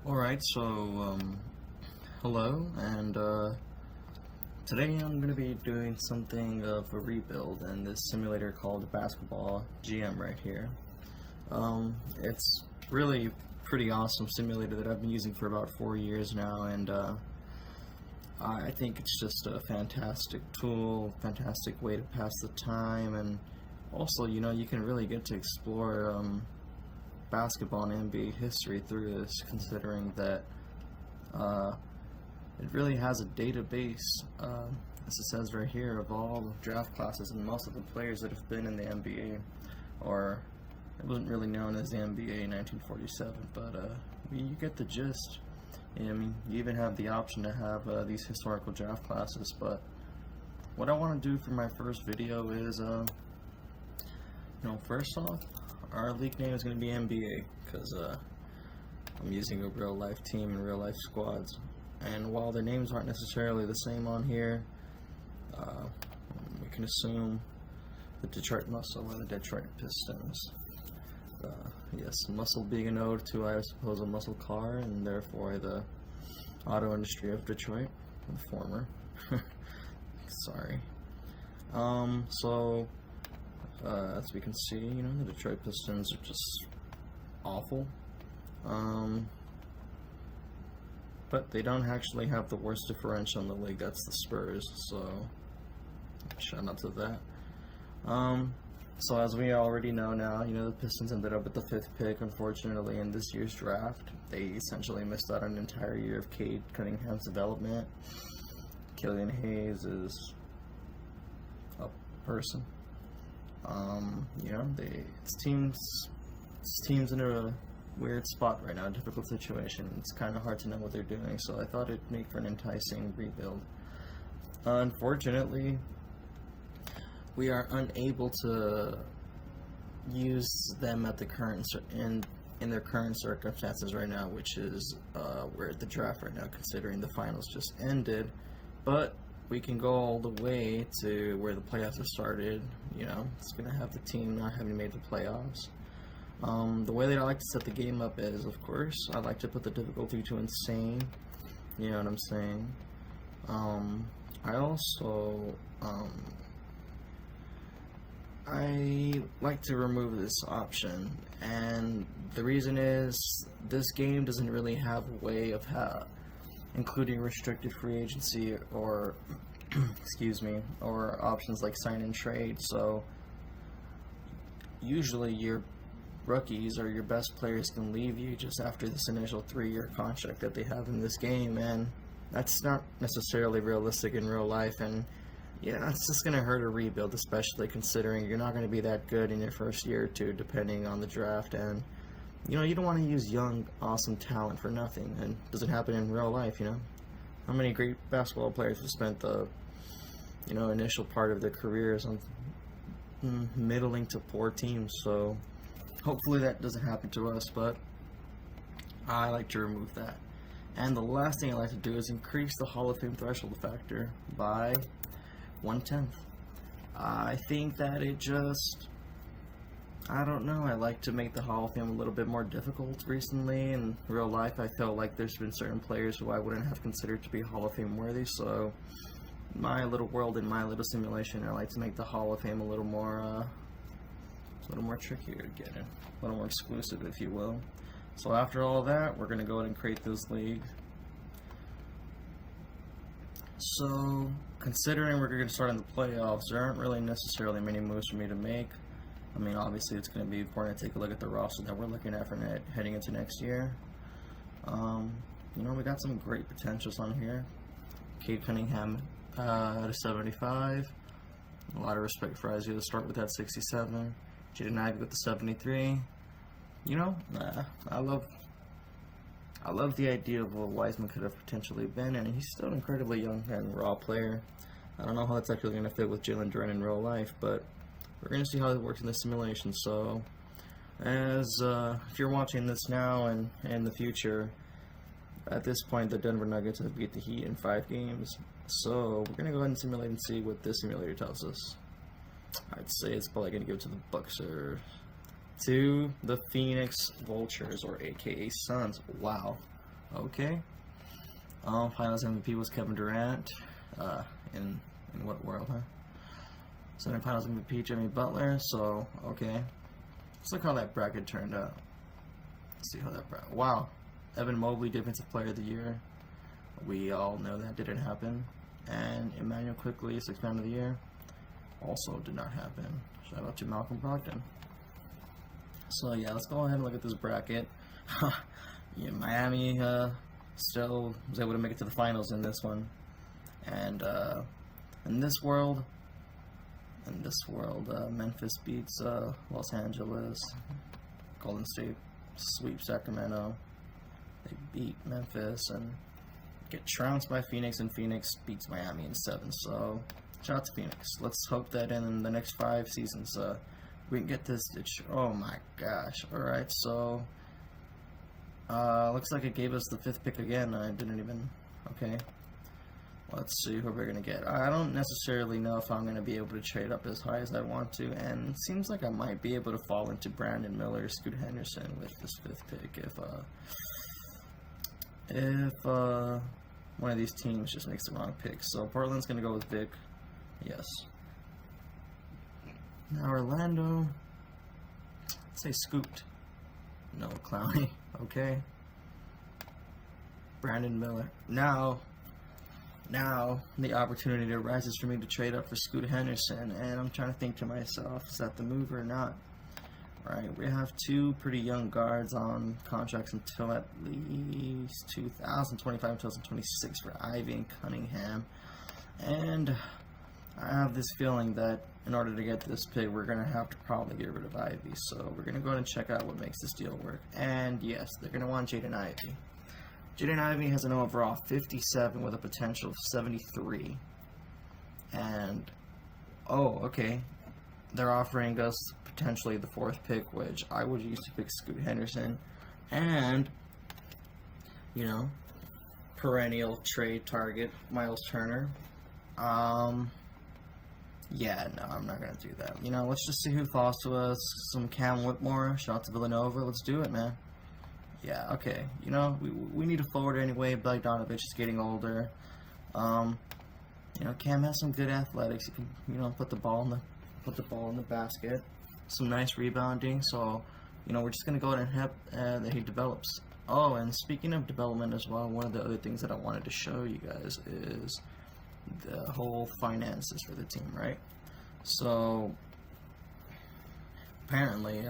Alright, hello, and today I'm going to be doing something of a rebuild in this simulator called Basketball GM right here. It's really pretty awesome simulator that I've been using for about 4 years now, and I think it's just a fantastic tool, fantastic way to pass the time, and also, you know, you can really get to explore basketball and NBA history through this, considering that it really has a database, as it says right here, of all the draft classes and most of the players that have been in the NBA, or it wasn't really known as the NBA in 1947, but you get the gist. I mean, you even have the option to have these historical draft classes, but what I want to do for my first video is, first off, our league name is going to be NBA, because I'm using a real life team and real life squads. And while their names aren't necessarily the same on here, we can assume the Detroit Muscle or the Detroit Pistons. Yes, muscle being an ode to, I suppose, a muscle car, and therefore the auto industry of Detroit, the former. Sorry. As we can see, you know, the Detroit Pistons are just awful. But they don't actually have the worst differential in the league. That's the Spurs, so shout out to that. So as we already know now, you know, the Pistons ended up with the 5th pick, unfortunately, in this year's draft. They essentially missed out on an entire year of Cade Cunningham's development. Killian Hayes is a person. You know, this team's in a weird spot right now, a difficult situation. It's kind of hard to know what they're doing, so I thought it'd make for an enticing rebuild. Unfortunately, we are unable to use them at the current in their current circumstances right now, which is we're at the draft right now, considering the finals just ended. But we can go all the way to where the playoffs have started. You know, it's gonna have the team not having made the playoffs. The way that I like to set the game up is, of course, I like to put the difficulty to insane. You know what I'm saying? I also I like to remove this option, and the reason is this game doesn't really have a way of including restricted free agency or excuse me, or options like sign and trade. So usually your rookies or your best players can leave you just after this initial 3-year contract that they have in this game, and that's not necessarily realistic in real life. And yeah, it's just gonna hurt a rebuild, especially considering you're not gonna be that good in your first year or two, depending on the draft. And you know, you don't want to use young, awesome talent for nothing, and it doesn't happen in real life. You know, how many great basketball players have spent the, you know, initial part of their careers on middling to poor teams? So hopefully that doesn't happen to us, but I like to remove that. And the last thing I like to do is increase the Hall of Fame threshold factor by 1/10. I think that it just, I don't know, I like to make the Hall of Fame a little bit more difficult recently. In real life, I felt like there's been certain players who I wouldn't have considered to be Hall of Fame worthy, so my little world in my little simulation, I like to make the Hall of Fame a little more trickier to get in, a little more exclusive, if you will. So after all that, we're going to go ahead and create this league. So considering we're going to start in the playoffs, there aren't really necessarily many moves for me to make. I mean, obviously it's going to be important to take a look at the roster that we're looking at for heading into next year. You know, we got some great potentials on here. Cade Cunningham at a 75. A lot of respect for Isaiah to start with that 67. Jaden Ivey with the 73. You know, I love the idea of what Wiseman could have potentially been, and he's still an incredibly young and raw player. I don't know how that's actually going to fit with Jalen Duren in real life, but we're going to see how it works in the simulation. So, if you're watching this now and in the future, at this point the Denver Nuggets have beat the Heat in 5 games. So we're going to go ahead and simulate and see what this simulator tells us. I'd say it's probably going to give to the Bucks or to the Phoenix Vultures, or aka Suns. Wow. Okay. Finals MVP was Kevin Durant. In what world, huh? Second Finals MVP Jimmy Butler. So okay. Let's look how that bracket turned out. Let's see how that bracket. Wow. Evan Mobley Defensive Player of the Year. We all know that didn't happen. And Emmanuel Quickly Sixth Man of the Year. Also did not happen. Shout out to Malcolm Brogdon. So yeah, let's go ahead and look at this bracket. Yeah, Miami still was able to make it to the finals in this one, and in this world, Memphis beats Los Angeles. Golden State sweeps Sacramento. They beat Memphis and get trounced by Phoenix, and Phoenix beats Miami in 7. So shout out to Phoenix. Let's hope that in the next 5 seasons we can get this. Oh my gosh! All right, so. Looks like it gave us the 5th pick again. I didn't even. Okay. Let's see who we're going to get. I don't necessarily know if I'm going to be able to trade up as high as I want to, and it seems like I might be able to fall into Brandon Miller, Scoot Henderson with this 5th pick if one of these teams just makes the wrong pick. So Portland's going to go with Vic. Yes. Now Orlando. Let's say Scoot. No, Clowney. Okay. Brandon Miller. Now the opportunity arises for me to trade up for Scoot Henderson, and I'm trying to think to myself, is that the move or not? Right, we have 2 pretty young guards on contracts until at least 2025-2026 for Ivy and Cunningham, and I have this feeling that in order to get this pick, we're going to have to probably get rid of Ivy. So we're going to go ahead and check out what makes this deal work. And yes, they're going to want Jaden Ivey. Jaden Ivey has an overall 57 with a potential of 73. And, oh, okay. They're offering us potentially the 4th pick, which I would use to pick Scoot Henderson. And, you know, perennial trade target, Miles Turner. Yeah, no, I'm not going to do that. You know, let's just see who falls to us. Some Cam Whitmore, shout out to Villanova. Let's do it, man. Yeah, okay. You know, we need a forward anyway. Bogdanovich is getting older. You know, Cam has some good athletics. He can, you know, put the ball in the basket. Some nice rebounding. So, you know, we're just going to go ahead and hope that he develops. Oh, and speaking of development as well, one of the other things that I wanted to show you guys is the whole finances for the team, right? So apparently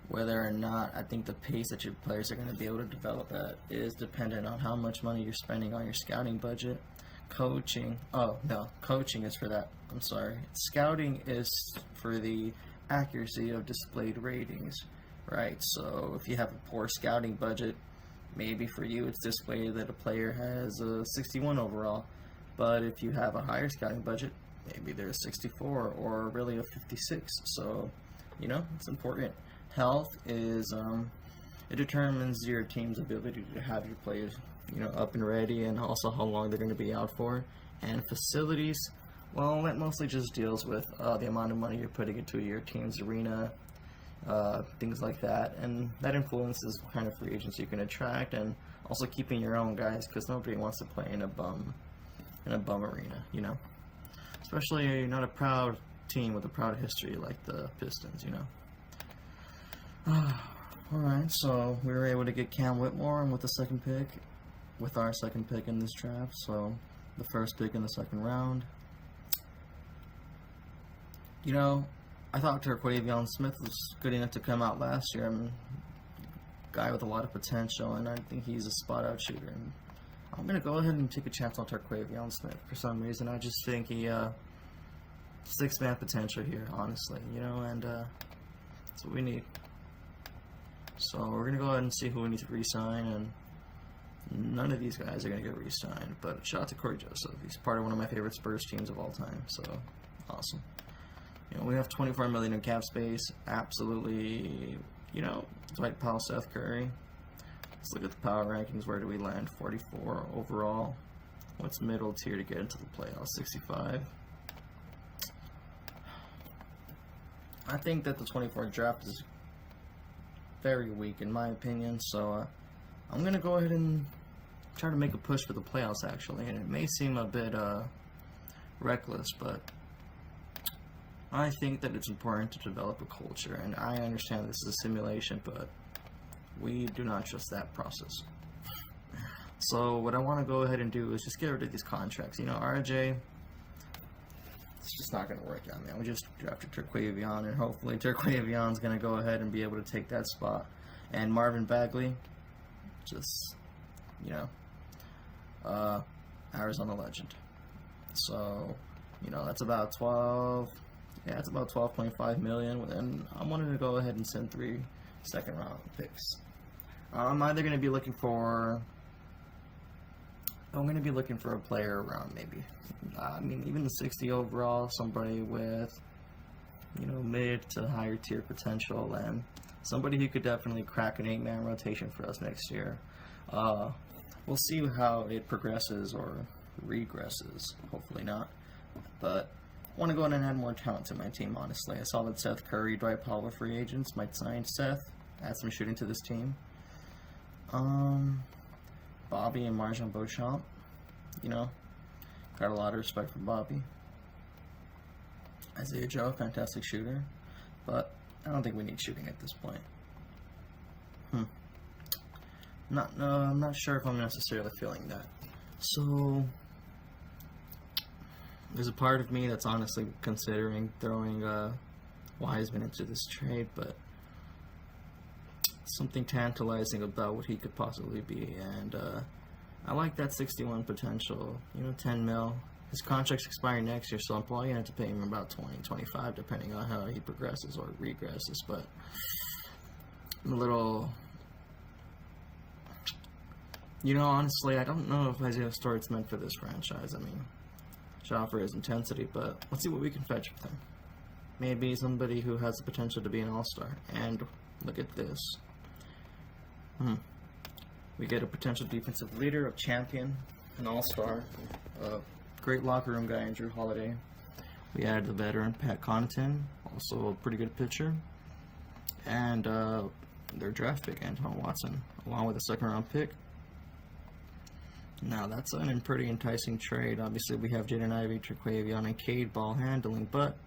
whether or not I think the pace that your players are going to be able to develop at is dependent on how much money you're spending on your scouting budget. Coaching is for that. I'm sorry, scouting is for the accuracy of displayed ratings, right? So if you have a poor scouting budget, maybe for you it's displayed that a player has a 61 overall. But if you have a higher scouting budget, maybe they're a 64 or really a 56. So, you know, it's important. Health is, it determines your team's ability to have your players, you know, up and ready, and also how long they're going to be out for. And facilities, well, that mostly just deals with the amount of money you're putting into your team's arena, things like that. And that influences what kind of free agents you can attract, and also keeping your own guys, because nobody wants to play in a bum arena, you know, especially you're not a proud team with a proud history like the Pistons, you know. Alright, so we were able to get Cam Whitmore with our second pick in this draft, so the first pick in the second round. You know, I thought Terquavion Smith was good enough to come out last year. I'm a guy with a lot of potential, and I think he's a spot-out shooter. And I'm going to go ahead and take a chance on Terquavion Smith. For some reason, I just think he, 6-man potential here, honestly, you know, and that's what we need. So we're going to go ahead and see who we need to re-sign, and none of these guys are going to get re-signed, but shout out to Corey Joseph. He's part of one of my favorite Spurs teams of all time, so awesome. You know, we have $24 million in cap space, absolutely, you know, Dwight Powell, Seth Curry. Let's look at the power rankings. Where do we land? 44 overall. What's middle tier to get into the playoffs? 65. I think that the 24 draft is very weak in my opinion, so I'm gonna go ahead and try to make a push for the playoffs, actually, and it may seem a bit reckless, but I think that it's important to develop a culture, and I understand this is a simulation, but we do not trust that process. So what I want to go ahead and do is just get rid of these contracts. You know, RJ, it's just not going to work out, man. We just drafted Terquavion, and hopefully Terquavion's going to go ahead and be able to take that spot. And Marvin Bagley, just, you know, Arizona legend. So, you know, that's about 12. Yeah, it's about 12.5 million, and I'm wanting to go ahead and send 3 second-round picks. I'm either going to be looking for. I'm going to be looking for a player around maybe, I mean, even the 60 overall, somebody with, you know, mid to higher tier potential, and somebody who could definitely crack an 8-man rotation for us next year. We'll see how it progresses or regresses. Hopefully not. But I want to go ahead and add more talent to my team, honestly. I saw that Seth Curry, Dwight Powell, free agents might sign Seth, add some shooting to this team. Bobby and Marjan Beauchamp, you know, got a lot of respect for Bobby. Isaiah Joe, fantastic shooter, but I don't think we need shooting at this point. I'm not sure if I'm necessarily feeling that. So there's a part of me that's honestly considering throwing Wiseman into this trade, but something tantalizing about what he could possibly be, and I like that 61 potential, you know, 10 mil. His contract's expiring next year, so I'm probably going to have to pay him about 20, 25, depending on how he progresses or regresses, but I'm a little, you know, honestly, I don't know if Isaiah Stewart's meant for this franchise. I mean, should offer his intensity, but let's see what we can fetch with him. Maybe somebody who has the potential to be an all-star, and look at this. We get a potential defensive leader, a champion, an all-star, a great locker room guy in Drew Holiday. We added the veteran Pat Connaughton, also a pretty good pitcher, and their draft pick Anton Watson, along with a second-round pick. Now that's a pretty enticing trade. Obviously, we have Jaden Ivey, Terquavion, and Cade ball handling, but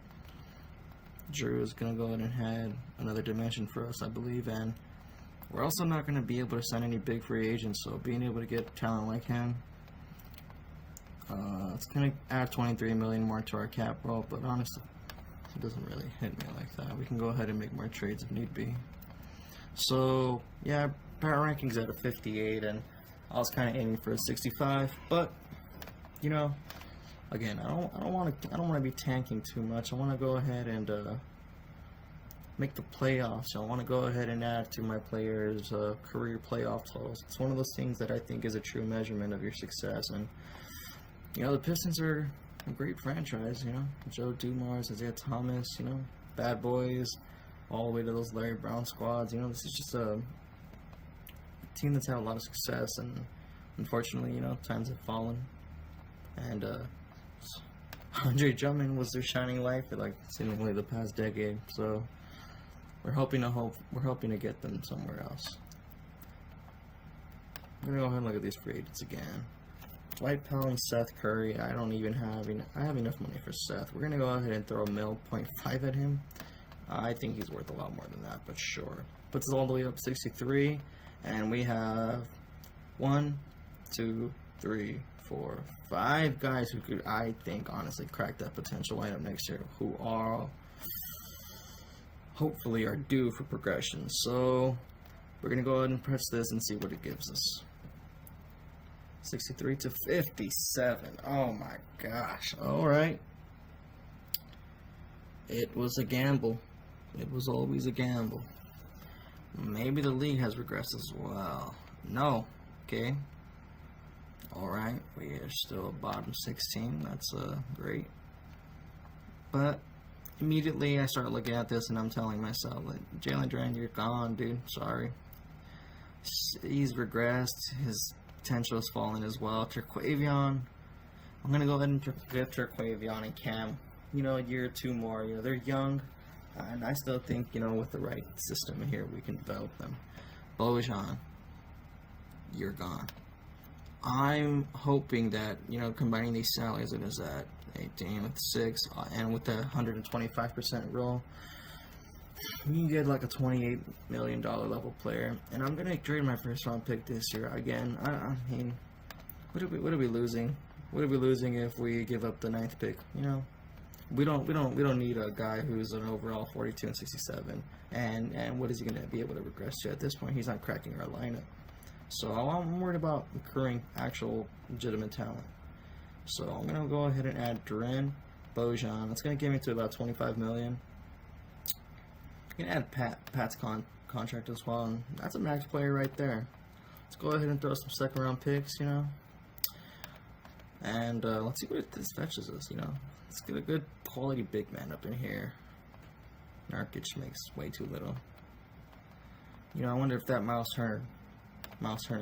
Drew is going to go ahead and add another dimension for us, I believe, and we're also not going to be able to sign any big free agents, so being able to get talent like him, it's going to add 23 million more to our cap roll, but honestly, it doesn't really hit me like that. We can go ahead and make more trades if need be. So, yeah, power ranking's at a 58, and I was kind of aiming for a 65, but, you know, again, I don't want to be tanking too much. I want to go ahead and make the playoffs. I want to go ahead and add to my players' career playoff totals. It's one of those things that I think is a true measurement of your success. And you know, the Pistons are a great franchise. You know, Joe Dumars, Isaiah Thomas. You know, bad boys, all the way to those Larry Brown squads. You know, this is just a team that's had a lot of success, and unfortunately, you know, times have fallen. And Andre Drummond was their shining light for like seemingly the past decade. So we're hoping to get them somewhere else. I'm gonna go ahead and look at these free agents again. Dwight Powell and Seth Curry. I have enough money for Seth. We're gonna go ahead and throw a mil 0.5 at him. I think he's worth a lot more than that, but sure. Puts us all the way up 63, and we have 1, 2, 3, 4, 5 guys who could, I think, honestly crack that potential lineup next year, who are hopefully are due for progression. So we're gonna go ahead and press this and see what it gives us. 63 to 57. Oh my gosh. All right. It was a gamble. It was always a gamble. Maybe the league has regressed as well. No. Okay. Alright. We are still bottom 16. That's great. But immediately I start looking at this and I'm telling myself, like, Jalen Duren, you're gone, dude. Sorry. He's regressed. His potential has fallen as well. Terquavion. I'm going to go ahead and give Terquavion and Cam, you know, a year or two more. You know, they're young. And I still think, you know, with the right system here, we can develop them. Bojan. you're gone. I'm hoping that, combining these salaries, it is at 18 with 6 and with the 125% roll, you can get like a $28 million level player. And I'm gonna trade my first round pick this year again. I mean, what are we losing? What are we losing if we give up the 9th pick? We don't need a guy who's an overall 42 and 67. And what is he gonna be able to regress to at this point? He's not cracking our lineup. So I'm worried about accruing actual legitimate talent. So I'm gonna go ahead and add Duran, Bojan. That's gonna get me to about 25 million. I'm gonna add Pat's contract as well, and that's a max player right there. Let's go ahead and throw some second round picks, and let's see what this fetches us. Let's get a good quality big man up in here. Narkic makes way too little. I wonder if that Miles Turner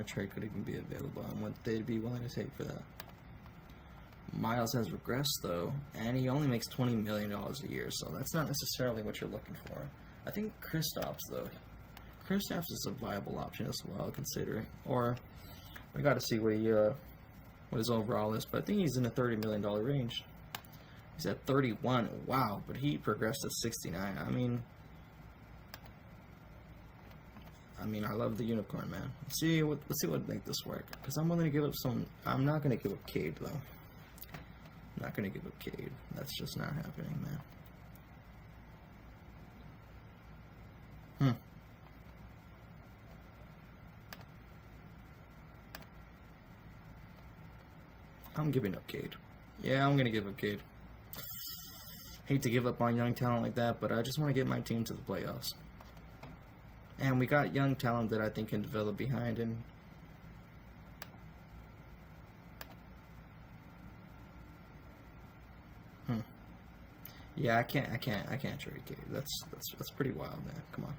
trade could even be available and what they'd be willing to take for that. Miles has regressed though, and he only makes $20 million a year, so that's not necessarily what you're looking for. I think Kristaps though. Kristaps is a viable option as well, considering. Or we got to see what his overall is, but I think he's in the $30 million range. He's at 31. Wow, but he progressed to 69. I mean, I love the unicorn, man. Let's see what make this work. Because I'm willing to give up some. I'm not gonna give up Cade though. I'm not gonna give up Cade. That's just not happening, man. I'm giving up Cade. Yeah, I'm gonna give up Cade. Hate to give up on young talent like that, but I just want to get my team to the playoffs. And we got young talent that I think can develop behind him. Yeah, I can't trade Cade. That's pretty wild, man. Come on.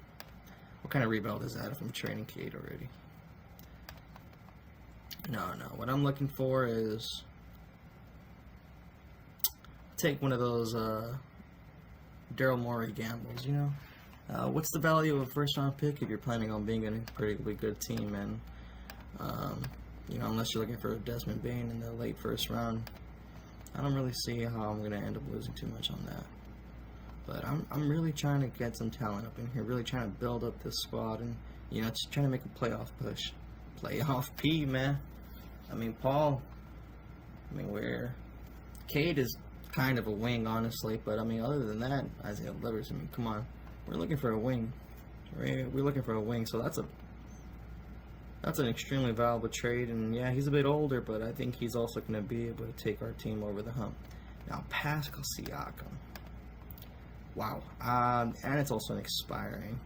What kind of rebuild is that if I'm trading Cade already? No. What I'm looking for is take one of those Daryl Morey gambles, what's the value of a first round pick if you're planning on being in a pretty good team? And unless you're looking for a Desmond Bane in the late first round, I don't really see how I'm gonna end up losing too much on that. But I'm really trying to get some talent up in here, really trying to build up this squad, and just trying to make a playoff push. Playoff P, man. Where Cade is kind of a wing, honestly, but other than that, Isaiah Livers, come on, we're looking for a wing. We're looking for a wing, so that's an extremely valuable trade. And yeah, he's a bit older, but I think he's also going to be able to take our team over the hump. Now, Pascal Siakam, wow, and it's also an expiring.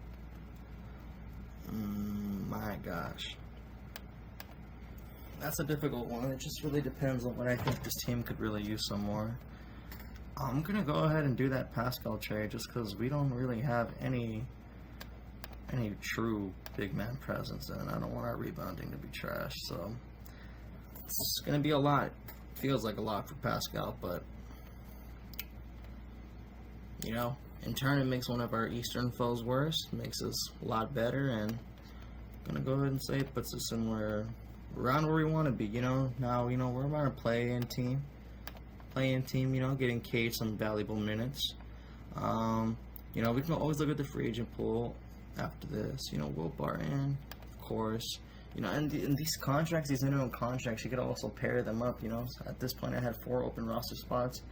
My gosh. That's a difficult one. It just really depends on what I think this team could really use some more. I'm going to go ahead and do that Pascal trade just because we don't really have any true big man presence, and I don't want our rebounding to be trash. So it's going to be a lot. Feels like a lot for Pascal, but in turn it makes one of our Eastern foes worse, makes us a lot better, and I'm going to go ahead and say it puts us somewhere around where we want to be. Now we're about a play-in team, getting Cade some valuable minutes. We can always look at the free agent pool after this. Will Barton, of course. And these contracts, these minimum contracts, you could also pair them up. At this point, I had 4 open roster spots.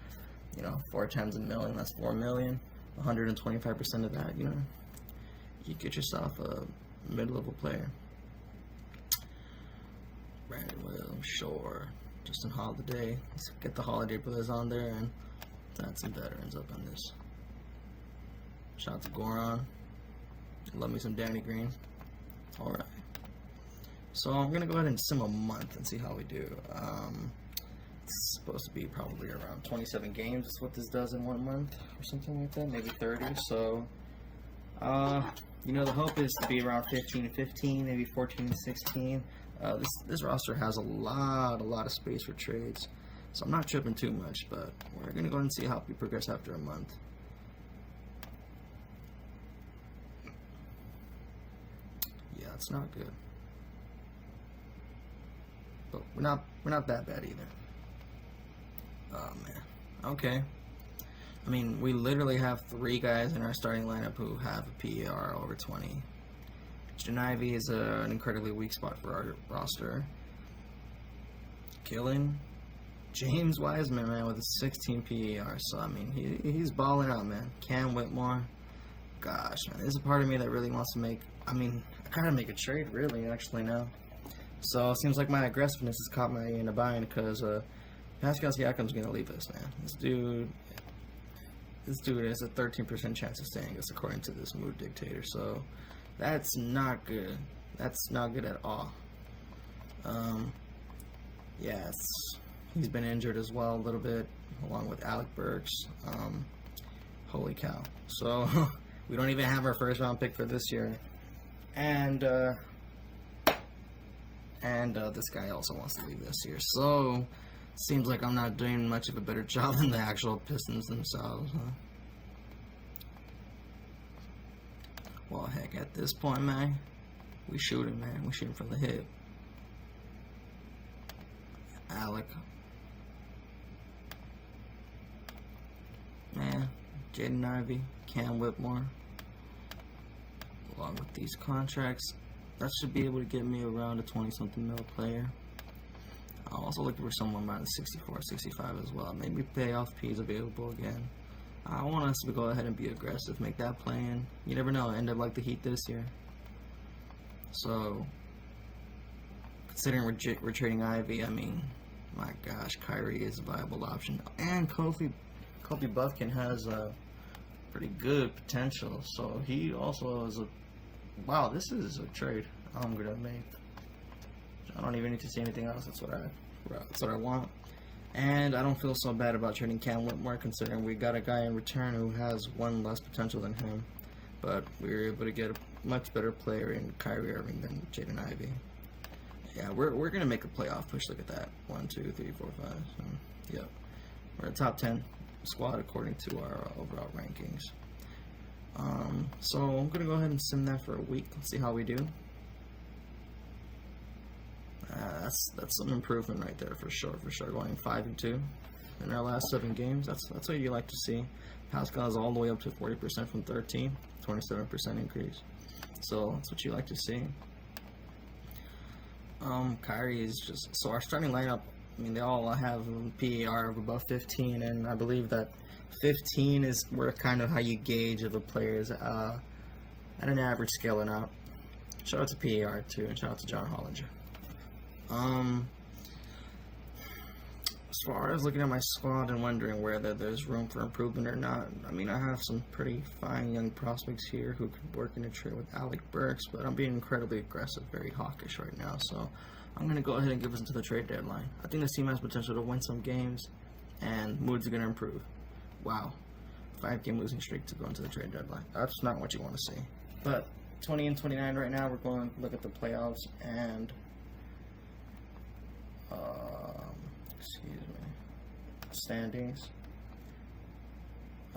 4 times a million, that's $4 million. 125% of that, you get yourself a mid-level player. Brandon Williams, sure. Justin Holiday. Let's get the Holiday brothers on there and add some veterans up on this. Shout out to Goran. Love me some Danny Green. Alright. So I'm going to go ahead and sim a month and see how we do. It's supposed to be probably around 27 games is what this does in 1 month or something like that. Maybe 30. So, the hope is to be around 15-15, maybe 14-16. This roster has a lot of space for trades, so I'm not tripping too much, but we're going to go ahead and see how we progress after a month. Yeah, it's not good. but we're not that bad either. Oh man. Okay. I mean, we literally have 3 guys in our starting lineup who have a PER over 20. Jaden Ivey is an incredibly weak spot for our roster. Killing James Wiseman, man, with a 16 PER. So I mean, he's balling out, man. Cam Whitmore. Gosh, man, there's a part of me that really wants to make. I mean, I gotta make a trade, really, actually now. So it seems like my aggressiveness has caught me in a bind because Pascal Siakam's gonna leave us, man. This dude has a 13% chance of staying us, according to this mood dictator. So that's not good. That's not good at all. Yeah, he's been injured as well a little bit, along with Alec Burks. Holy cow! So we don't even have our first round pick for this year, and this guy also wants to leave this year. So seems like I'm not doing much of a better job than the actual Pistons themselves, huh? Well, heck, at this point, man, we shooting, man. We shooting from the hip. Alec. Man, Jaden Ivey, Cam Whitmore. Along with these contracts, that should be able to get me around a 20-something mil player. I'm also looking for someone around 64, 65 as well. Maybe payoff P is available again. I want us to go ahead and be aggressive, make that play in. You never know, end up like the Heat this year. So, considering we're trading Ivy, I mean, my gosh, Kyrie is a viable option. And Kofi Buffkin has a pretty good potential. So he also is a, wow, this is a trade I'm gonna make. I don't even need to see anything else. That's what I want. And I don't feel so bad about trading Cam Whitmore, considering we got a guy in return who has 1 less potential than him. But we were able to get a much better player in Kyrie Irving than Jaden Ivey. Yeah, we're gonna make a playoff push. Look at that. 1, 2, 3, 4, 5. So, yep, we're a top 10 squad according to our overall rankings. So I'm gonna go ahead and sim that for a week. Let's see how we do. That's some improvement right there for sure. Going 5-2 in our last 7 games. That's what you like to see. Pascal is all the way up to 40% from 13, 27% increase. So that's what you like to see. Kyrie is just, so our starting lineup, I mean, they all have a PER of above 15, and I believe that 15 is where kind of how you gauge if a player is at an average scaling out. Shout out to PER too, and shout out to John Hollinger. As far as looking at my squad and wondering whether there's room for improvement or not, I mean, I have some pretty fine young prospects here who could work in a trade with Alec Burks, but I'm being incredibly aggressive, very hawkish right now, so I'm going to go ahead and give us into the trade deadline. I think this team has potential to win some games, and moods are going to improve. Wow. 5-game losing streak to go into the trade deadline. That's not what you want to see. But 20-29 right now, we're going to look at the playoffs and standings.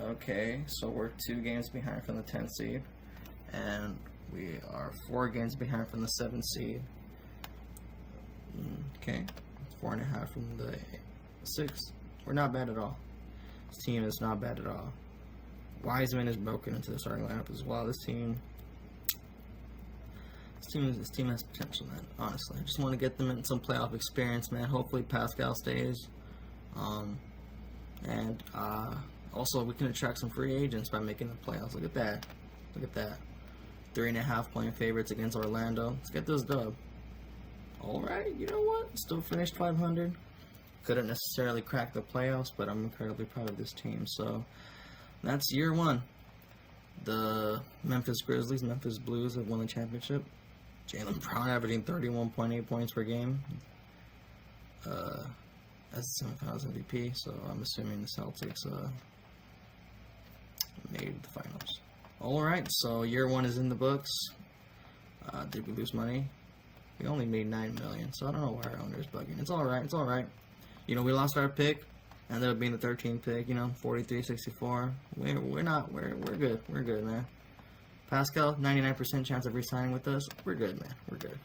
Okay, so we're 2 games behind from the 10th seed, and we are 4 games behind from the 7th seed. Okay, 4.5 from the 6th. We're not bad at all. This team is not bad at all. Wiseman is broken into the starting lineup as well. This team has potential, man. Honestly, I just want to get them in some playoff experience, man. Hopefully Pascal stays, and also we can attract some free agents by making the playoffs. Look at that. 3.5 point favorites against Orlando. Let's get this dub. All right, you know what? Still finished 500. Couldn't necessarily crack the playoffs, but I'm incredibly proud of this team. So that's year 1. The Memphis Grizzlies, Memphis Blues have won the championship. Jaylen Brown averaging 31.8 points per game as the semifinals MVP. So I'm assuming the Celtics made the finals. All right, so year 1 is in the books. Did we lose money? We only made $9 million, so I don't know why our owner's bugging. It's all right. You know, we lost our pick. Ended up being the 13th pick. You know, 43-64. We're good. We're good, man. Pascal, 99% chance of re-signing with us. We're good, man. We're good.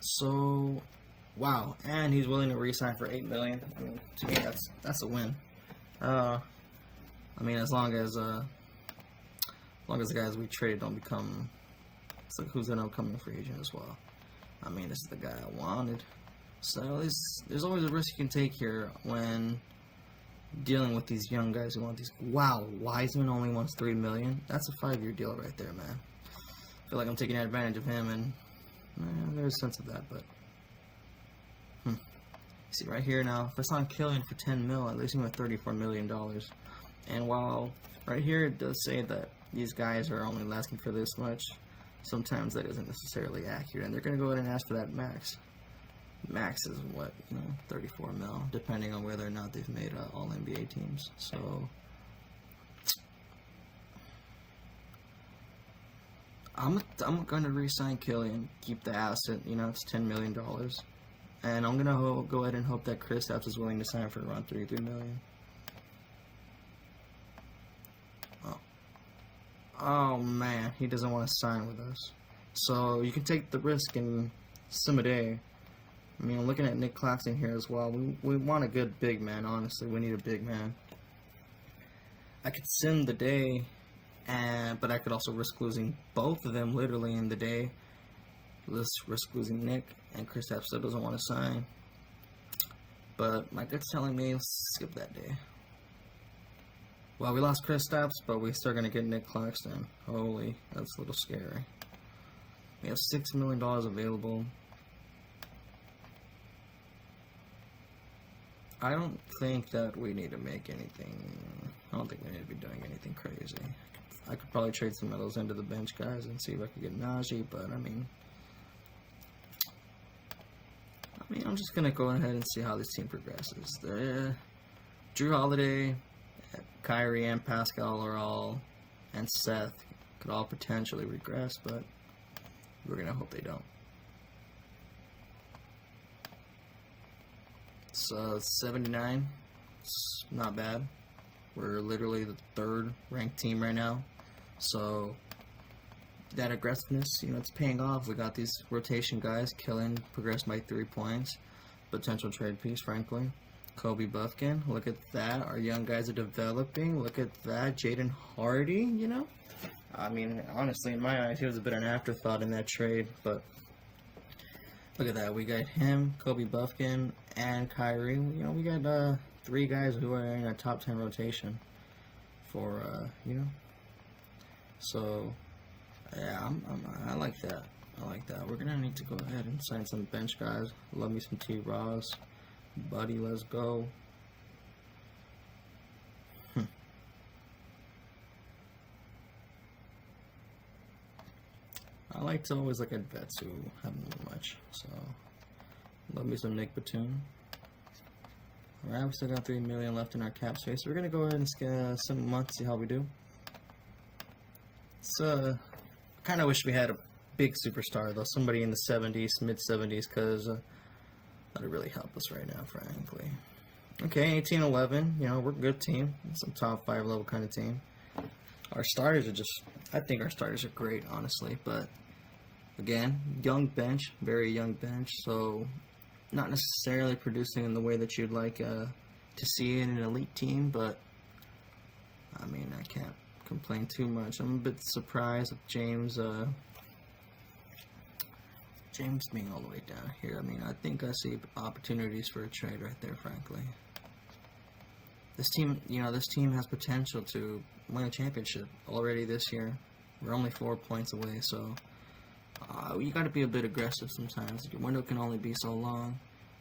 So, wow, and he's willing to re-sign for $8 million. I mean, to me, that's a win. I mean, as long as the guys we trade don't become, it's like who's an upcoming free agent as well. I mean, this is the guy I wanted. So there's always a risk you can take here when dealing with these young guys who want these. Wow, Wiseman only wants $3 million. That's a 5-year deal right there, man. I feel like I'm taking advantage of him, and there's a sense of that, but see right here now, if I sign Killian for $10 million, at least I'm at $34 million. And while right here it does say that these guys are only asking for this much, sometimes that isn't necessarily accurate, and they're going to go ahead and ask for that max. Max is what, 34 mil, depending on whether or not they've made all NBA teams. So I'm gonna re-sign Killian, keep the asset. It's $10 million, and I'm gonna go ahead and hope that Kristaps is willing to sign for around $33 million. Oh man, he doesn't want to sign with us. So you can take the risk in Simade. I mean, I'm looking at Nick Claxton here as well. We want a good big man, honestly. We need a big man. I could sim the day, but I could also risk losing both of them literally in the day. Let's risk losing Nick, and Kristaps still doesn't want to sign. But my gut's telling me skip that day. Well, we lost Kristaps, but we're still going to get Nick Claxton. Holy, that's a little scary. We have $6 million available. I don't think that we need to make anything. I don't think we need to be doing anything crazy. I could probably trade some of those into the bench guys and see if I could get Najee, but I mean, I'm just gonna go ahead and see how this team progresses. Drew Holiday, Kyrie, and Pascal and Seth could all potentially regress, but we're gonna hope they don't. So 79, it's not bad. We're literally the 3rd ranked team right now. So that aggressiveness, it's paying off. We got these rotation guys. Killian progressed by 3 points. Potential trade piece, frankly. Kobe Buffkin, look at that. Our young guys are developing. Look at that. Jaden Hardy, I mean, honestly, in my eyes, he was a bit of an afterthought in that trade, but look at that. We got him, Kobe Buffkin, and Kyrie. We got 3 guys who are in a top 10 rotation for, So, yeah, I like that. I like that. We're going to need to go ahead and sign some bench guys. Love me some T. Ross. Buddy, let's go. I like to always look at vets who haven't done much. So, love me some Nick Batum. Alright, we still got $3 million left in our cap space. So we're going to go ahead and sim a month, see how we do. So, kind of wish we had a big superstar, though. Somebody in the 70s, mid-70s, because that would really help us right now, frankly. Okay, 18-11. We're a good team. Some top 5 level kind of team. Our starters are I think our starters are great, honestly. But, again, young bench, very young bench. So, not necessarily producing in the way that you'd like to see in an elite team. But, I mean, I can't complain too much. I'm a bit surprised with James being all the way down here. I mean, I think I see opportunities for a trade right there, frankly. This team, this team has potential to win a championship already this year. We're only 4 points away, so you got to be a bit aggressive sometimes. Your window can only be so long.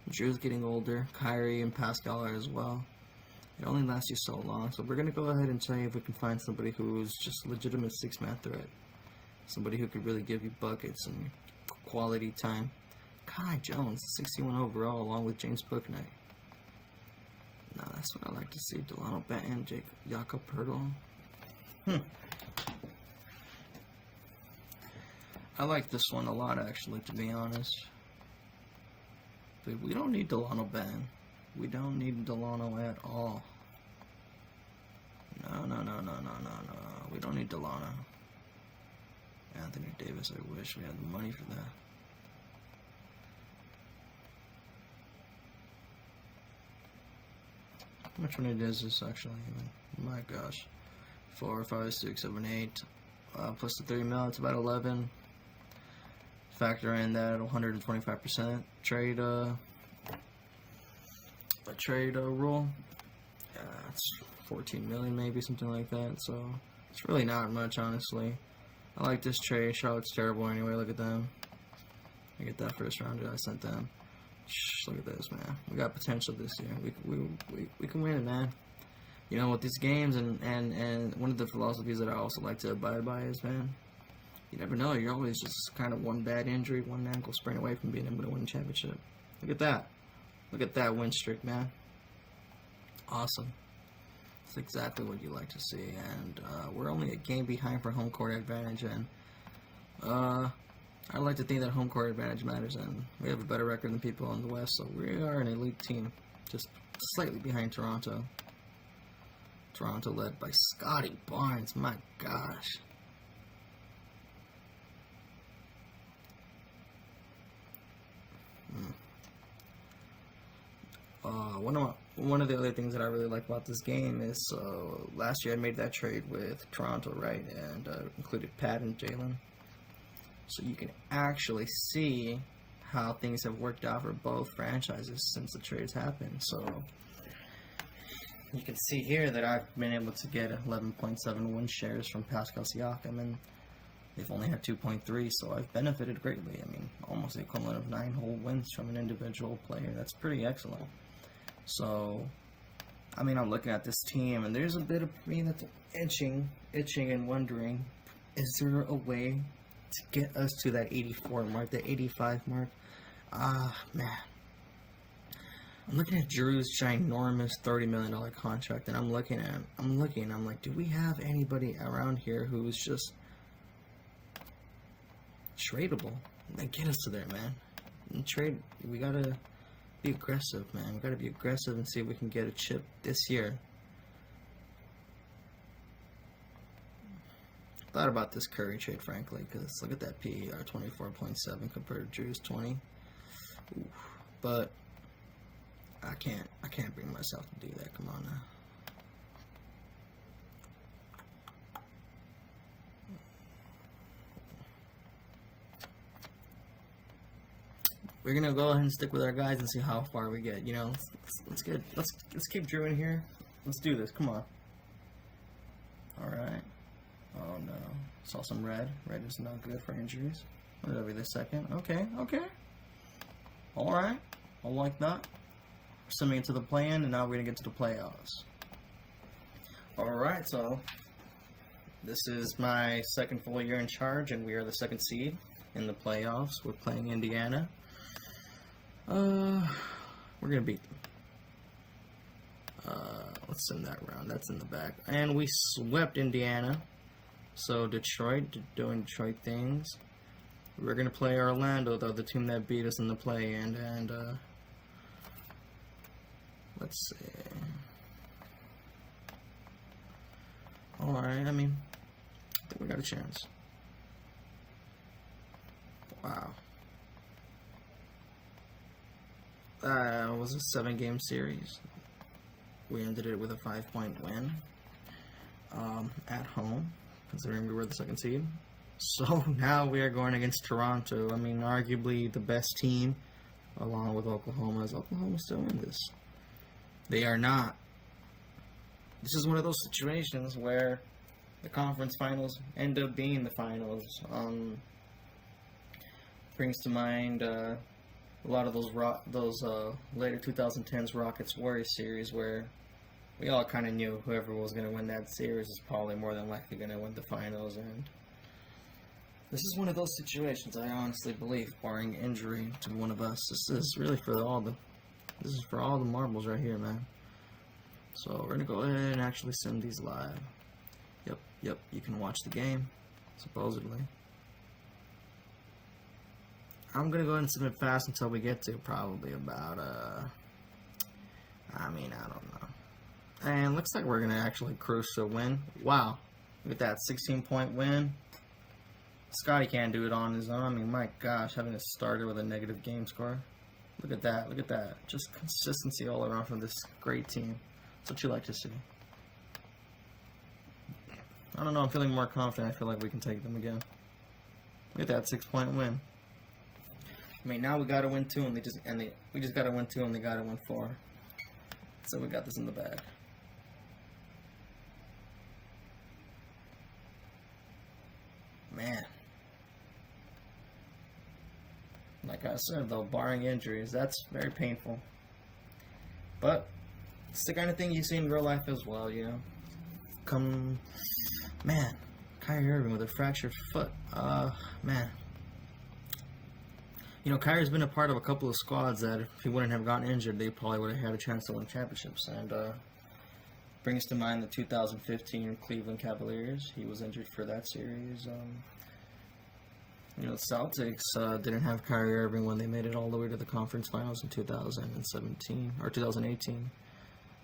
Drew's getting older. Kyrie and Pascal are as well. It only lasts you so long, so we're going to go ahead and try if we can find somebody who's just a legitimate 6-man threat. Somebody who could really give you buckets and quality time. Kai Jones, 61 overall, along with James Bouknight. Nah, that's what I like to see. Delano Banton, Jakob Poeltl. I like this one a lot, actually, to be honest. But we don't need Delano Banton. We don't need Delano at all. No. We don't need Delano. Anthony Davis, I wish we had the money for that. How much money is this actually? My gosh. 4, 5, 6, 7, 8. Plus the 3 mil, it's about 11. Factor in that 125% trade rule. It's 14 million maybe, something like that. So it's really not much, honestly. I like this trade. Charlotte's terrible anyway. Look at them. I get that first rounder I sent them. Shh, look at this, man. We got potential this year. We can win it, man. You know, with these games, and one of the philosophies that I also like to abide by is, man, you never know. You're always just kind of one bad injury, one ankle sprain away from being able to win a championship. Look at that. Look at that win streak, man. Awesome. That's exactly what you like to see. And we're only a game behind for home court advantage. And I like to think that home court advantage matters. And we have a better record than people in the West. So we are an elite team. Just slightly behind Toronto. Toronto led by Scotty Barnes. My gosh. One of the other things that I really like about this game is last year I made that trade with Toronto, right, and included Pat and Jalen. So you can actually see how things have worked out for both franchises since the trades happened. So you can see here that I've been able to get 11.7 win shares from Pascal Siakam, and they've only had 2.3, so I've benefited greatly. I mean, almost the equivalent of 9 whole wins from an individual player. That's pretty excellent. So, I mean, I'm looking at this team, and there's a bit of me that's itching and wondering, is there a way to get us to that 84 mark, that 85 mark? Man. I'm looking at Drew's ginormous $30 million contract, and I'm like, do we have anybody around here who's just tradable? Then get us to there, man. And we gotta be aggressive, man. We gotta be aggressive and see if we can get a chip this year. Thought about this Curry trade, frankly, because look at that PER, 24.7 compared to Drew's 20. Oof. But I can't bring myself to do that. Come on now. We're gonna go ahead and stick with our guys and see how far we get. You know, let's keep Drew in here. Let's do this. Come on. All right. Oh no. Saw some red. Red is not good for injuries. Whatever. This second. Okay. All right. I like that. We're sending it to the play-in, and now we're gonna get to the playoffs. All right. So this is my second full year in charge, and we are the second seed in the playoffs. We're playing Indiana. We're gonna beat them. Let's send that round. That's in the back. And we swept Indiana. So Detroit, doing Detroit things. We're gonna play Orlando, though, the team that beat us in the play-in, and let's see. Alright, I mean, I think we got a chance. Wow. It was a 7-game series. We ended it with a 5-point win at home, considering we were the second seed. So now we are going against Toronto. I mean, arguably the best team, along with Oklahoma. Is Oklahoma still in this? They are not. This is one of those situations where the conference finals end up being the finals. Brings to mind a lot of those later 2010s Rockets Warriors series, where we all kind of knew whoever was going to win that series is probably more than likely going to win the finals. And this is one of those situations, I honestly believe, barring injury to one of us. This is really for all the marbles right here, man. So we're gonna go ahead and actually send these live. Yep, you can watch the game, supposedly. I'm gonna go ahead and send it fast until we get to probably about I don't know. And looks like we're gonna actually cruise to a win. Wow, look at that 16-point win. Scotty can't do it on his own. I mean, my gosh, having a starter with a negative game score. Look at that. Just consistency all around from this great team. That's what you like to see. I don't know. I'm feeling more confident. I feel like we can take them again. Look at that 6-point win. I mean, now we gotta win 2, and we just gotta win 2, and they gotta win 4. So we got this in the bag. Man. Like I said, though, barring injuries, that's very painful. But it's the kind of thing you see in real life as well, you know. Man, Kyrie Irving with a fractured foot. Man. You know, Kyrie's been a part of a couple of squads that if he wouldn't have gotten injured, they probably would have had a chance to win championships. And brings to mind the 2015 Cleveland Cavaliers. He was injured for that series. You know, Celtics didn't have Kyrie Irving when they made it all the way to the conference finals in 2017 or 2018,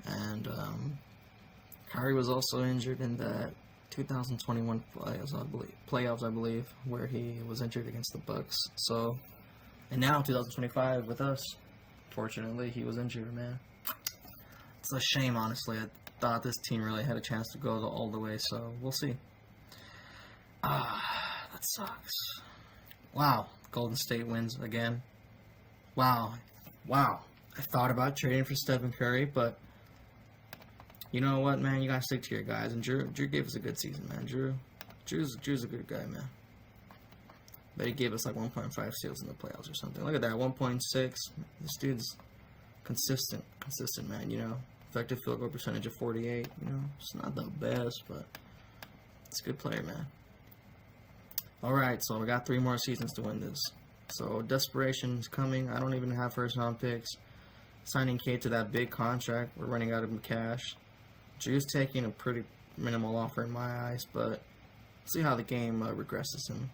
and Kyrie was also injured in that 2021 playoffs, I believe, where he was injured against the Bucks. So, and now 2025 with us, fortunately, he was injured, man. It's a shame, honestly. I thought this team really had a chance to go all the way, so we'll see. That sucks. Wow, Golden State wins again. Wow. I thought about trading for Stephen Curry, but you know what, man? You gotta stick to your guys. And Drew gave us a good season, man. Drew's a good guy, man. But he gave us like 1.5 steals in the playoffs or something. Look at that, 1.6. This dude's consistent, man. You know, effective field goal percentage of 48. You know, it's not the best, but it's a good player, man. Alright, so we got 3 more seasons to win this. So desperation is coming. I don't even have first round picks. Signing Kate to that big contract. We're running out of cash. Drew's taking a pretty minimal offer in my eyes, but see how the game regresses him.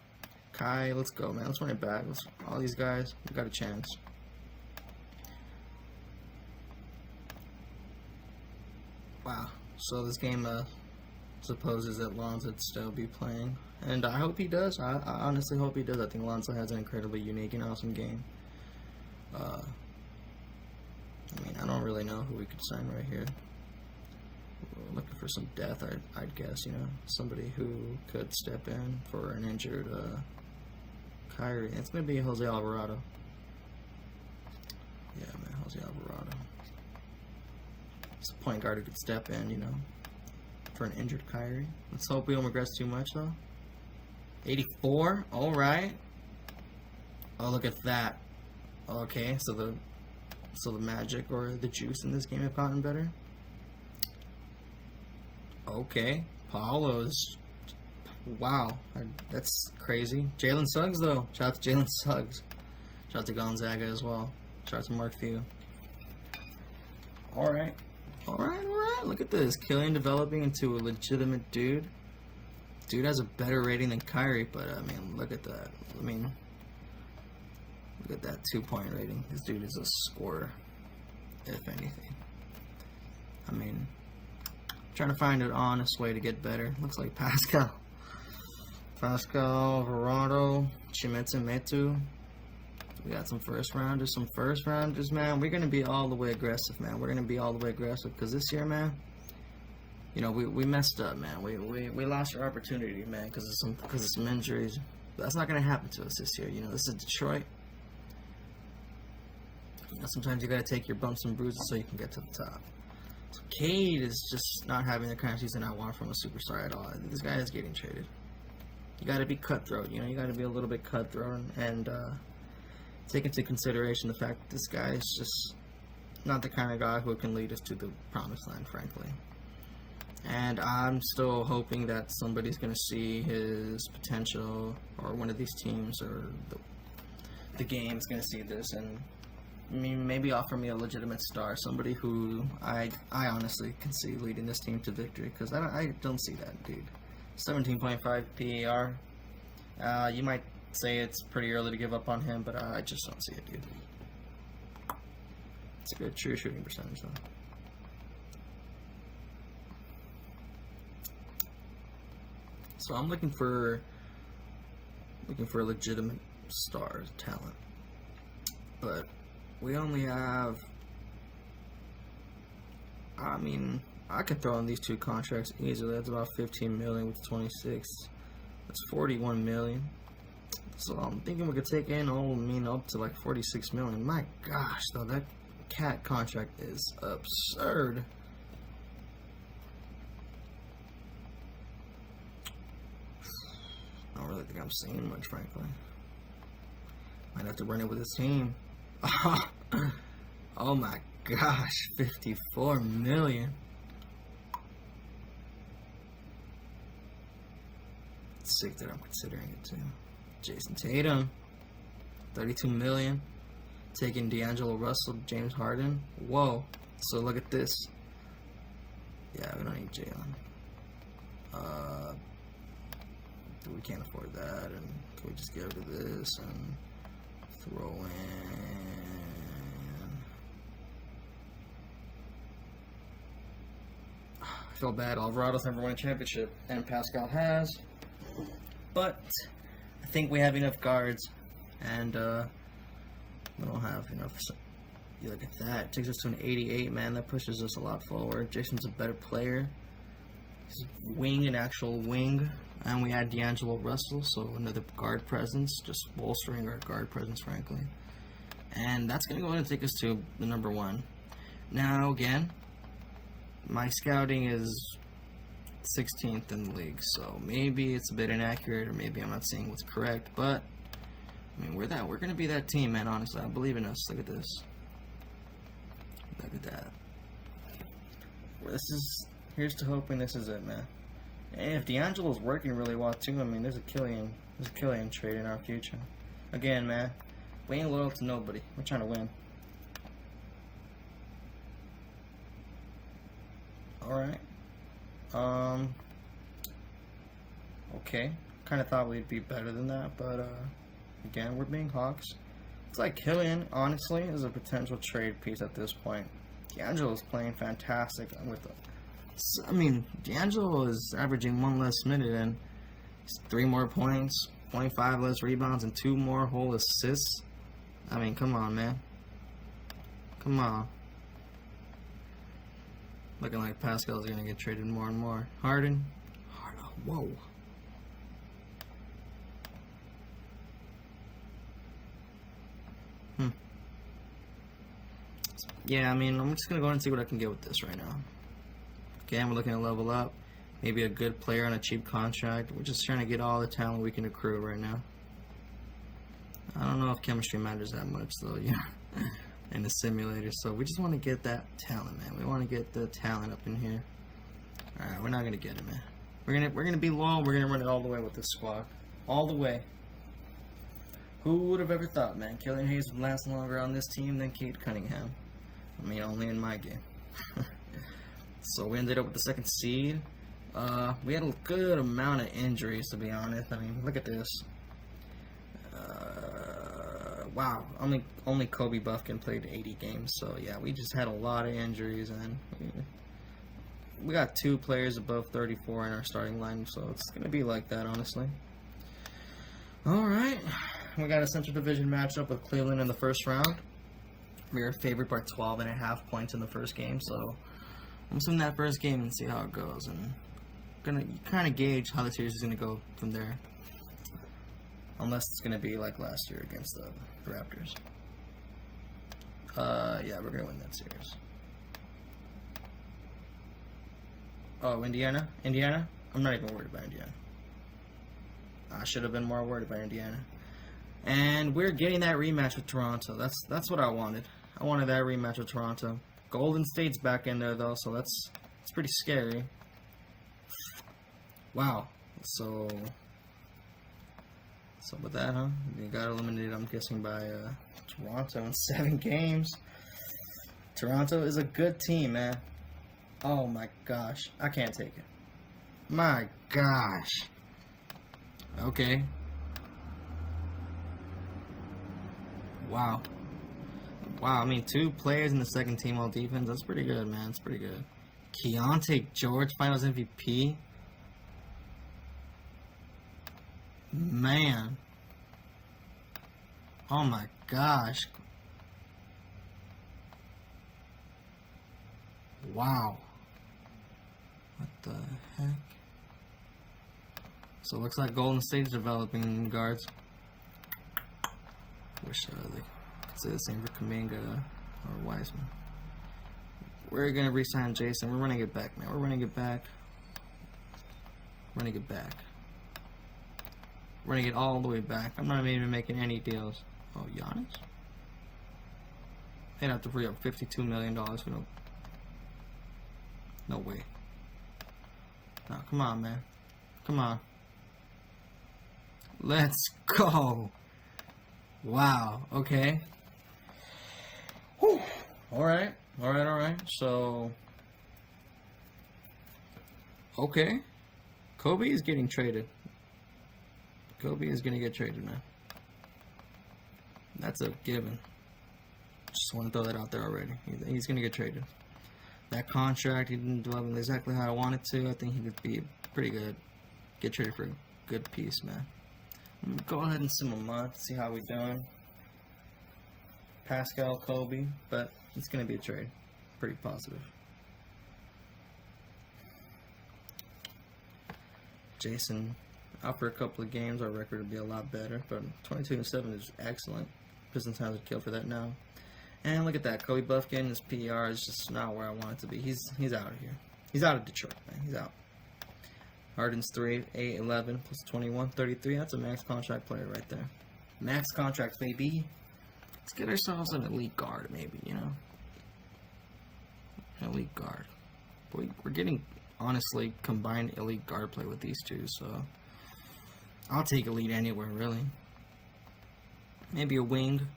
Kai, let's go, man. Let's run it back. All these guys, we got a chance. Wow. So this game supposes that Lonzo would still be playing. And I hope he does. I honestly hope he does. I think Lonzo has an incredibly unique and awesome game. I mean, I don't really know who we could sign right here. We're looking for some depth, I'd guess, you know. Somebody who could step in for an injured Kyrie. It's going to be Jose Alvarado. Yeah, man, Jose Alvarado. It's a point guard who could step in, you know, for an injured Kyrie. Let's hope we don't regress too much, though. 84, alright. Oh, look at that. Okay, so the magic or the juice in this game have gotten better. Okay, Paulo's. Wow, that's crazy. Jalen Suggs, though. Shout out to Jalen Suggs. Shout out to Gonzaga as well. Shout out to Mark Few. Alright. Look at this. Killian developing into a legitimate dude. Dude has a better rating than Kyrie, but I mean, look at that. I mean, look at that 2-point rating. This dude is a scorer, if anything. I mean, trying to find an honest way to get better. Looks like Pascal, Alvarado, Chimetzen Metu. We got some first rounders, man. We're gonna be all the way aggressive, man. We're gonna be all the way aggressive because this year, man, you know, we messed up, man. We lost our opportunity, man, because of some injuries. That's not gonna happen to us this year. You know, this is Detroit. You know, sometimes you gotta take your bumps and bruises so you can get to the top. So Cade is just not having the kind of season I want from a superstar at all. This guy is getting traded. You gotta be cutthroat. You know, you gotta be a little bit cutthroat and take into consideration the fact that this guy is just not the kind of guy who can lead us to the promised land, frankly. And I'm still hoping that somebody's going to see his potential, or one of these teams, or the game's going to see this, and I mean, maybe offer me a legitimate star, somebody who I honestly can see leading this team to victory, because I don't see that, dude. 17.5 PAR. You might say it's pretty early to give up on him, but I just don't see it, dude. It's a good true shooting percentage, though. So I'm looking for a legitimate star talent, but we only have I mean, I could throw in these two contracts easily. That's about 15 million with 26. That's 41 million. So I'm thinking we could take in up to like 46 million. My gosh, though, that cat contract is absurd. I don't really think I'm seeing much, frankly. Might have to run it with his team. Oh my gosh, 54 million. It's sick that I'm considering it too. Jason Tatum, 32 million. Taking D'Angelo Russell, James Harden. Whoa. So look at this. Yeah, we don't need Jalen. We can't afford that, and can we just get rid of this and throw in? I feel bad. Alvarado's never won a championship, and Pascal has. But I think we have enough guards, and we don't have enough. You look at that. It takes us to an 88, man. That pushes us a lot forward. Jason's a better player. He's wing, an actual wing. And we add D'Angelo Russell, so another guard presence, just bolstering our guard presence, frankly. And that's going to go ahead and take us to the number 1. Now, again, my scouting is 16th in the league, so maybe it's a bit inaccurate, or maybe I'm not seeing what's correct, but I mean, we're going to be that team, man. Honestly, I believe in us. Look at this. Look at that. Here's to hoping this is it, man. And if D'Angelo's working really well too, I mean, there's a Killian trade in our future. Again, man, we ain't loyal to nobody. We're trying to win. All right. Okay. Kind of thought we'd be better than that, but again, we're being Hawks. It's like Killian, honestly, is a potential trade piece at this point. D'Angelo's playing fantastic with them. I mean, D'Angelo is averaging 1 less minute and 3 more points, 25 less rebounds, and 2 more whole assists. I mean, come on, man. Come on. Looking like Pascal's going to get traded more and more. Harden. Whoa. Yeah, I mean, I'm just going to go ahead and see what I can get with this right now. Again, we're looking to level up. Maybe a good player on a cheap contract. We're just trying to get all the talent we can accrue right now. I don't know if chemistry matters that much, though, in the simulator. So we just want to get that talent, man. We want to get the talent up in here. All right, we're not gonna get it, man. We're gonna be loyal. We're gonna run it all the way with this squad, all the way. Who would have ever thought, man? Killian Hayes would last longer on this team than Cade Cunningham. I mean, only in my game. So we ended up with the 2nd seed. We had a good amount of injuries, to be honest. I mean, look at this. Wow, only Kobe Buffkin played 80 games. So yeah, we just had a lot of injuries, and we got 2 players above 34 in our starting line. So it's gonna be like that, honestly. All right, we got a Central Division matchup with Cleveland in the first round. We are favored by 12.5 points in the first game. So I'm assuming that first game and see how it goes, and gonna kind of gauge how the series is gonna go from there. Unless it's gonna be like last year against the Raptors. Yeah, we're gonna win that series. Oh, Indiana? I'm not even worried about Indiana. I should have been more worried about Indiana. And we're getting that rematch with Toronto. That's what I wanted. I wanted that rematch with Toronto. Golden State's back in there though, so that's pretty scary. Wow. So with that, huh? You got eliminated, I'm guessing, by Toronto in 7 games. Toronto is a good team, man. Oh my gosh. I can't take it. My gosh. Okay. Wow. Wow, I mean, 2 players in the second team all defense. That's pretty good, man. It's pretty good. Keontae George, Finals MVP. Man. Oh my gosh. Wow. What the heck? So it looks like Golden State's developing guards. Wish they could say the same for Kuminga or Wiseman. We're gonna re-sign Jason. We're running it back, man. We're running it back. Running it back. Running it all the way back. I'm not even making any deals. Oh, Giannis? They'd have to free up $52 million for no way. No, come on, man. Come on. Let's go. Wow. Okay. Whew. Alright. Alright. So. Okay. Kobe is getting traded. Kobe is going to get traded, man. That's a given. Just want to throw that out there already. He's going to get traded. That contract, he didn't develop exactly how I wanted to. I think he could be pretty good. Get traded for a good piece, man. I'm going to go ahead and sim him up, see how we doing. Pascal, Kobe, but it's going to be a trade. Pretty positive. Jason, out for a couple of games, our record would be a lot better, but 22-7 is excellent. Pistons have a kill for that now. And look at that, Kobe Buff getting his PR is just not where I want it to be. He's out of here. He's out of Detroit, man. He's out. Harden's 3, 8, 11, plus 21, 33. That's a max contract player right there. Max contracts, baby. Let's get ourselves an elite guard, maybe, you know. An elite guard. We're getting, honestly, combined elite guard play with these two, so I'll take elite anywhere, really. Maybe a wing.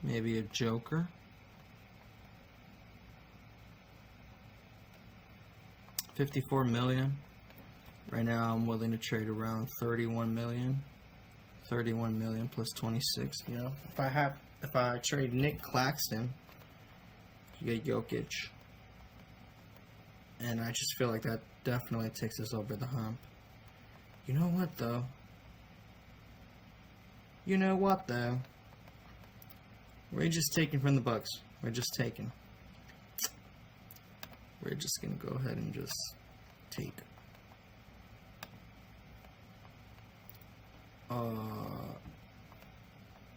Maybe a joker. $54 million. Right now I'm willing to trade around 31 million. 31 million plus 26. You know, if I trade Nick Claxton, you get Jokic. And I just feel like that definitely takes us over the hump. You know what though? We're just taking from the Bucks. We're just taking. We're just gonna go ahead and just take.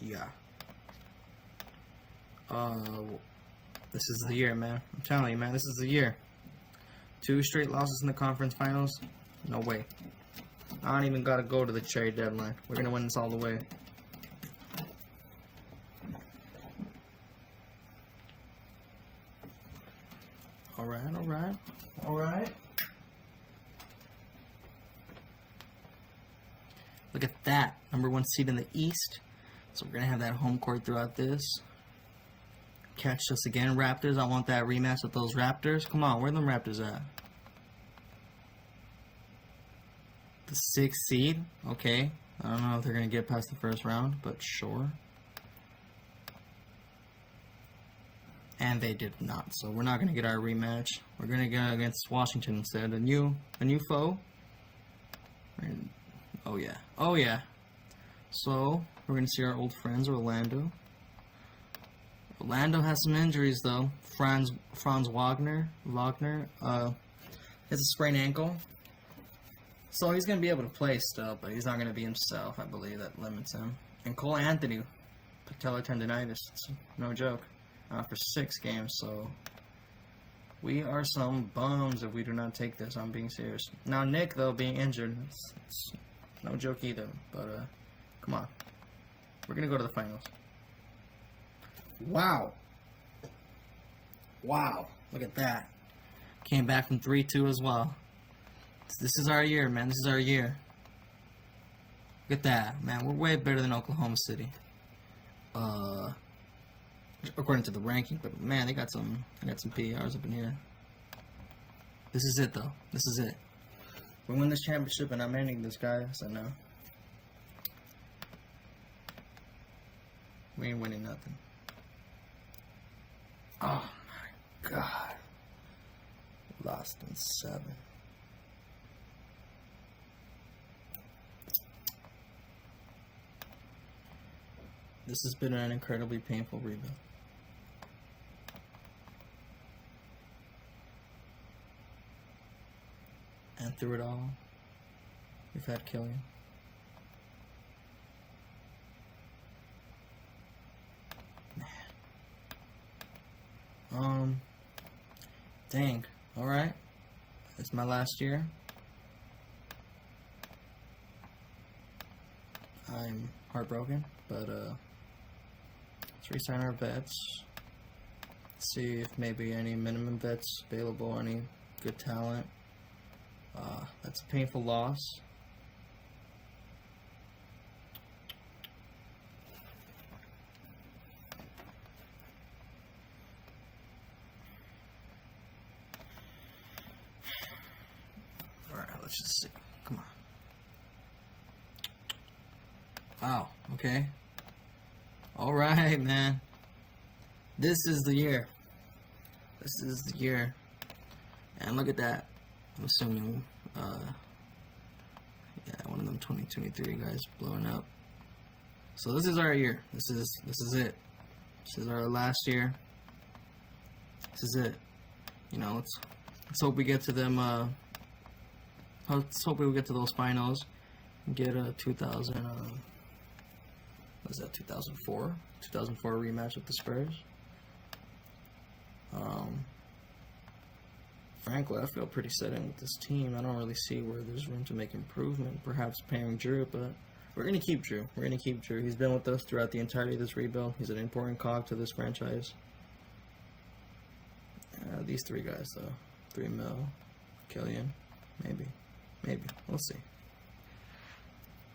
Yeah. This is the year, man. I'm telling you, man, this is the year. 2 straight losses in the conference finals? No way. I don't even gotta go to the trade deadline. We're gonna win this all the way. Alright. Look at that. #1 seed in the East. So we're going to have that home court throughout this. Catch us again, Raptors. I want that rematch with those Raptors. Come on, where are them Raptors at? The 6th seed? Okay. I don't know if they're going to get past the first round, but sure. And they did not, so we're not going to get our rematch. We're going to go against Washington instead. A new foe. Oh yeah. So we're going to see our old friends, Orlando. Orlando has some injuries though. Franz Wagner has a sprained ankle, so he's going to be able to play still, but he's not going to be himself. I believe that limits him. And Cole Anthony, patellar tendonitis. It's no joke. For 6 games, so we are some bums if we do not take this. I'm being serious. Now Nick, though, being injured, it's no joke either, but come on. We're going to go to the finals. Wow. Look at that. Came back from 3-2 as well. This is our year, man. This is our year. Look at that, man. We're way better than Oklahoma City. According to the ranking, but man, they got some PRs up in here. This is it, though. This is it. We win this championship, and I'm ending this, guy. So no, we ain't winning nothing. Oh my God, lost in 7. This has been an incredibly painful rebuild. And through it all, we've had Killian. Man. Dang. Alright. It's my last year. I'm heartbroken, but let's re-sign our vets. See if maybe any minimum vets available, any good talent. That's a painful loss. Alright, let's just see. Come on. Wow, okay. Alright, man. This is the year. This is the year. And look at that. I'm assuming, yeah, one of them 2023 guys blowing up. So this is our year. This is it. This is our last year. This is it. You know, let's hope we get to them. Let's hope we get to those finals and get a 2000. What was that? 2004 rematch with the Spurs. Frankly, I feel pretty set in with this team. I don't really see where there's room to make improvement. Perhaps pairing Drew, but we're going to keep Drew. We're going to keep Drew. He's been with us throughout the entirety of this rebuild. He's an important cog to this franchise. These three guys, though. 3 mil. Killian. Maybe. We'll see.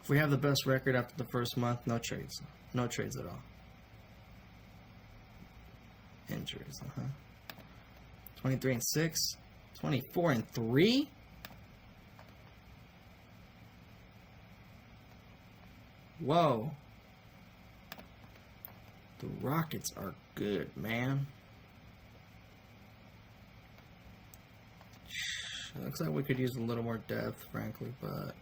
If we have the best record after the first month, no trades. No trades at all. Injuries, 23-6. 24-3? Whoa. The Rockets are good, man. Looks like we could use a little more depth, frankly, but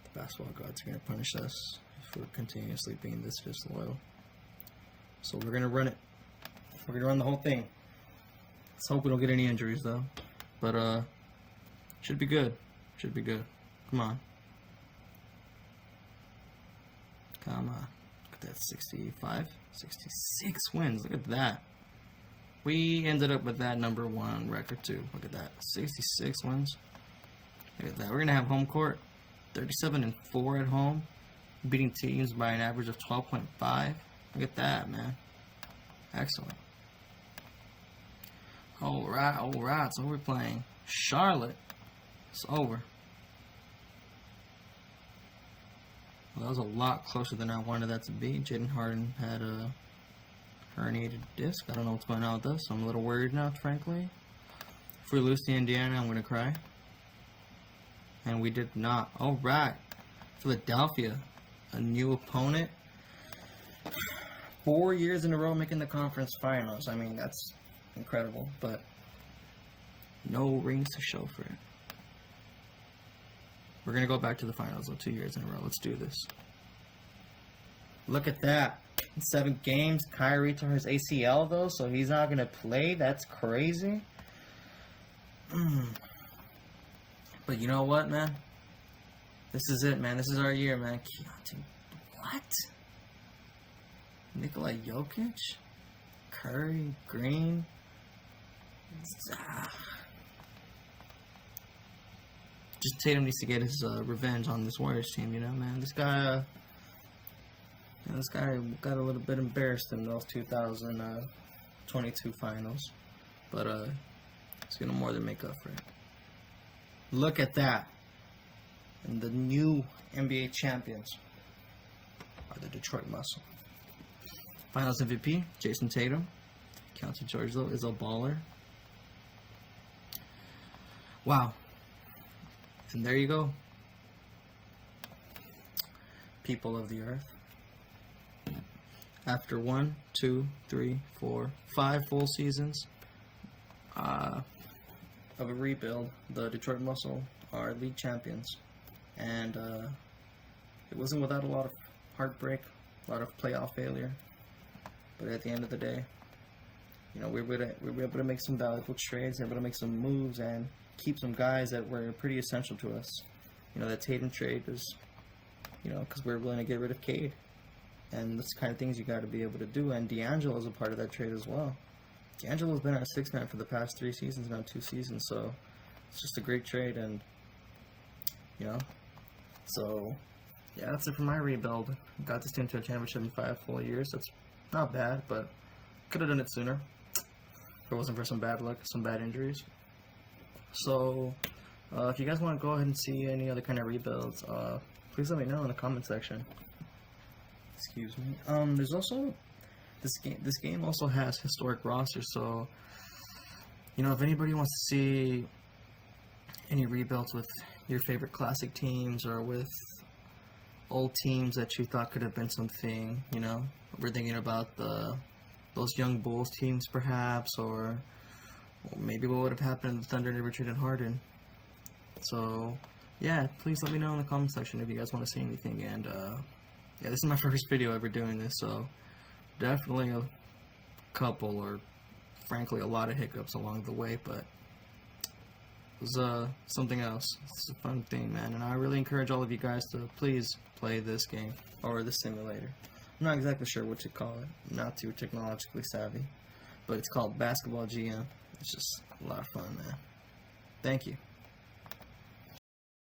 the basketball gods are going to punish us if we're continuously being this disloyal. So we're going to run it. We're going to run the whole thing. Let's hope we don't get any injuries, though. But, should be good. Should be good. Come on. Come on. Look at that. 65? 66 wins. Look at that. We ended up with that number 1 record, too. Look at that. 66 wins. Look at that. We're going to have home court. 37-4 at home. Beating teams by an average of 12.5. Look at that, man. Excellent. Alright. So we're playing Charlotte. It's over. Well, that was a lot closer than I wanted that to be. Jaden Harden had a herniated disc. I don't know what's going on with this. I'm a little worried now, frankly. If we lose to Indiana, I'm going to cry. And we did not. Alright. Philadelphia. A new opponent. 4 years in a row making the conference finals. I mean, that's incredible, but no rings to show for it. We're going to go back to the finals, though, 2 years in a row. Let's do this. Look at that. In 7 games, Kyrie tore his ACL, though, so he's not going to play. That's crazy. But you know what, man? This is it, man. This is our year, man. What? Nikola Jokic? Curry? Green? Just Tatum needs to get his revenge on this Warriors team, you know, man. This guy got a little bit embarrassed in those 2022 finals, but he's gonna more than make up for it. Look at that, and the new NBA champions are the Detroit Muscle. Finals MVP, Jason Tatum. County George, though, is a baller. Wow. And there you go. People of the earth. After 1, 2, 3, 4, 5 full seasons of a rebuild, the Detroit Muscle are league champions. And it wasn't without a lot of heartbreak, a lot of playoff failure. But at the end of the day, you know, we were able to make some valuable trades, able to make some moves, and keep some guys that were pretty essential to us. You know, that Tatum trade was, you know, because we were willing to get rid of Cade. And that's the kind of things you got to be able to do. And D'Angelo's a part of that trade as well. D'Angelo's been our sixth man for the past 3 seasons, now 2 seasons. So it's just a great trade. And, you know, so yeah, that's it for my rebuild. Got this team to a championship in 5 full years. That's not bad, but could have done it sooner if it wasn't for some bad luck, some bad injuries. So if you guys want to go ahead and see any other kind of rebuilds, please let me know in the comment section. Excuse me. There's also this game also has historic rosters, so you know, if anybody wants to see any rebuilds with your favorite classic teams or with old teams that you thought could have been something, you know, we're thinking about those young Bulls teams perhaps, or maybe what would have happened if the Thunder never traded Harden. So yeah, please let me know in the comment section if you guys want to see anything. And yeah, this is my first video ever doing this, so definitely a couple, or frankly a lot of hiccups along the way, but it was something else. It's a fun thing, man, and I really encourage all of you guys to please play this game, or this simulator. I'm not exactly sure what to call it, I'm not too technologically savvy, but it's called Basketball GM. It's just a lot of fun, man. Thank you.